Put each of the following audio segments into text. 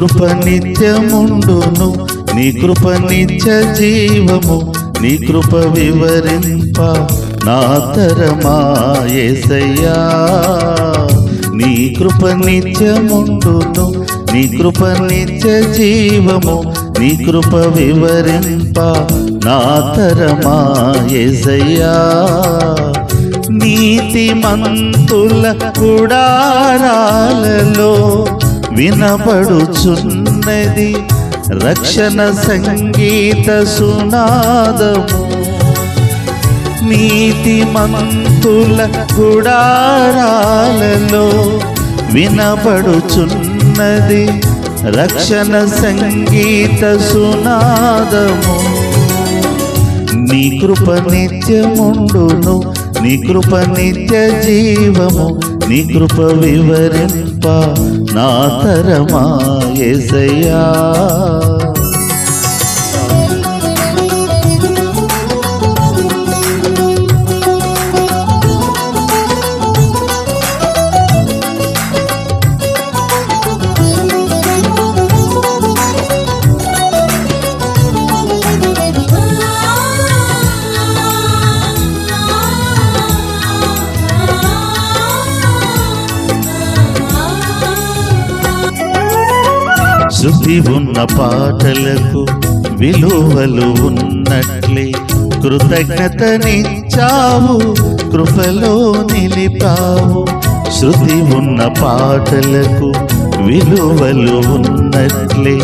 కృప నిత్యముండును, నీ కృప నిత్య జీవము, నీ కృప వివరింప నా తరమా యేసయ్యా. నీ కృప నిత్యముండును, నీ కృప నిత్య జీవము, నీ కృప వివరింప నా తరమా యేసయ్యా. నీతిమంతుల గుడారాలలో వినబడుచున్నది రక్షణ సంగీత సునాదము. నీతిమంతుల గుడారాలలో వినబడుచున్నది రక్షణ సంగీత సునాదము. నీ కృప నిత్యముండును, నీ కృప నిత్య జీవము, నీ కృప వివరింప నా తరమా యేసయ్యా. శృతి ఉన్న పాటలకు విలువలు ఉన్నట్లే కృతజ్ఞతనిచ్చావు, కృపలో నిలిపావు. శృతి ఉన్న పాటలకు విలువలు ఉన్నట్లే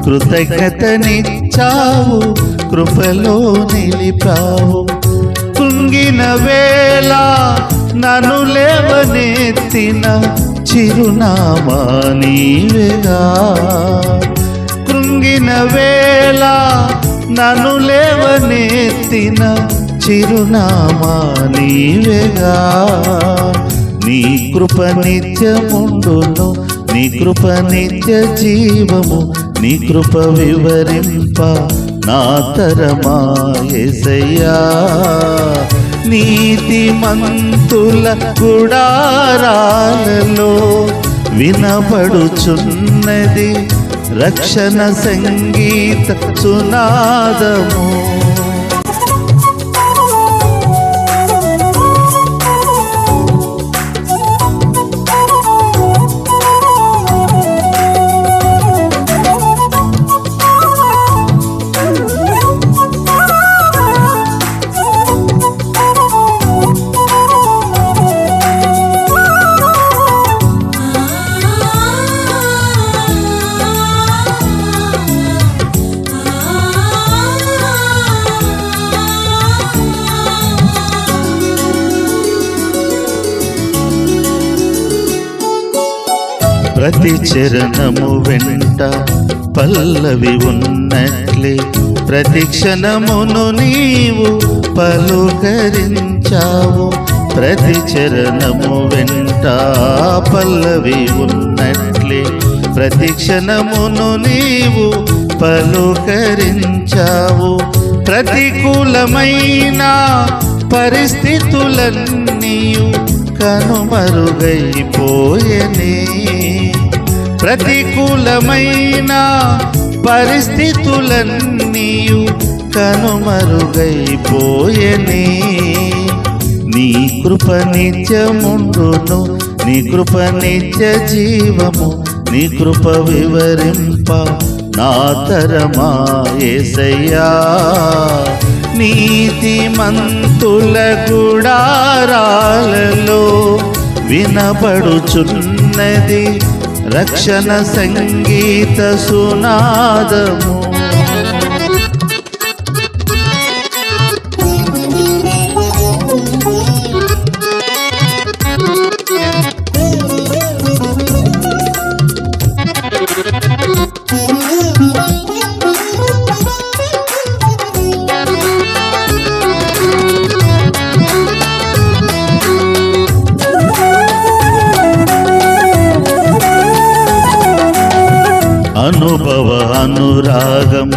కృతజ్ఞతనిచ్చావు, కృపలో నిలిపావు. కృంగిన వేళ నన్ను లేవనెత్తిన చిరునామా నీవేగా. కృంగిన వేళ నన్ను లేవనెత్తిన చిరునామా నీవేగా. నీ కృప నిత్యముండును, నీ కృప నిత్య జీవము, నీ కృప వివరింప నా తరమా యేసయ్యా. నీతిమంతుల గుడారాలలో వినబడుచున్నది రక్షణ సంగీత సునాదము. ప్రతి చరణము వెంట పల్లవి ఉన్నట్లే ప్రతి క్షణమును నీవు పలుకరించావు. ప్రతి చరణము వెంట పల్లవి ఉన్నట్లే ప్రతి క్షణమును నీవు పలుకరించావు. ప్రతికూలమైన పరిస్థితులన్నీయు కనుమరుగైపోయెనే. ప్రతికూలమైన పరిస్థితులన్నీయు కనుమరుగైపోయెనే. నీ కృప నిత్యముండును, నీ కృప నిత్య జీవము, నీ కృప వివరింప నా తరమా యేసయ్యా. నీతిమంతుల గుడారాలలో వినబడుచున్నది రక్షణ సంగీత సునాదము. అనుభవ అనురాగం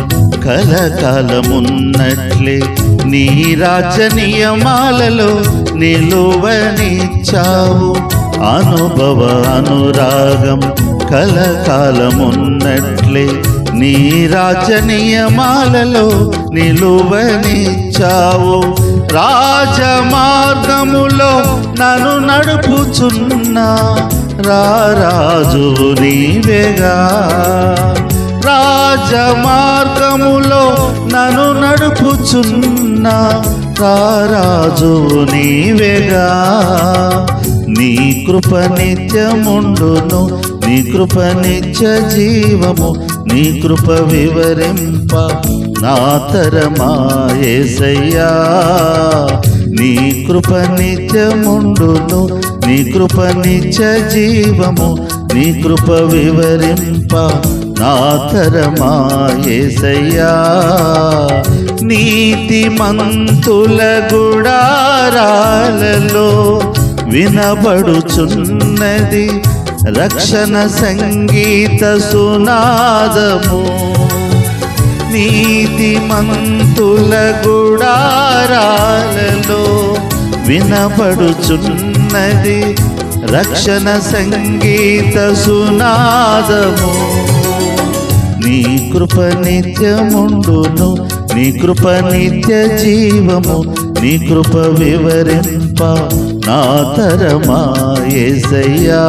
కలకాలమున్నట్లే నీ రాజ్య నియమాలలో నిలువనిచ్చావు. అనుభవ అనురాగం కలకాలమున్నట్లే నీ రాజ్య నియమాలలో నిలువనిచ్చావు. రాజమార్గములో నన్ను నడుపుచున్నా రారాజు నీవేగా. రాజమార్గములో నన్ను నడుపుచున్నా రారాజు నీవేగా. నీ కృప నిత్యముండును, నీ కృప నిత్య జీవము, నీ కృప వివరింప నా తరమా యేసయ్యా. నీ కృప నిత్యముండును, నీ కృప నిత్య జీవము, నీ కృప వివరింప నా తరమా యేసయ్యా. నీతిమంతుల గుడారాలలో వినబడుచున్నది రక్షణ సంగీత సునాదము. నీతిమంతుల గుడారాలలో వినబడుచున్నది రక్షణ సంగీత సునాదము. నీ కృప నిత్యముండును, నీ కృప నిత్య జీవము, నీ కృప వివరింప నా తరమా యేసయ్యా.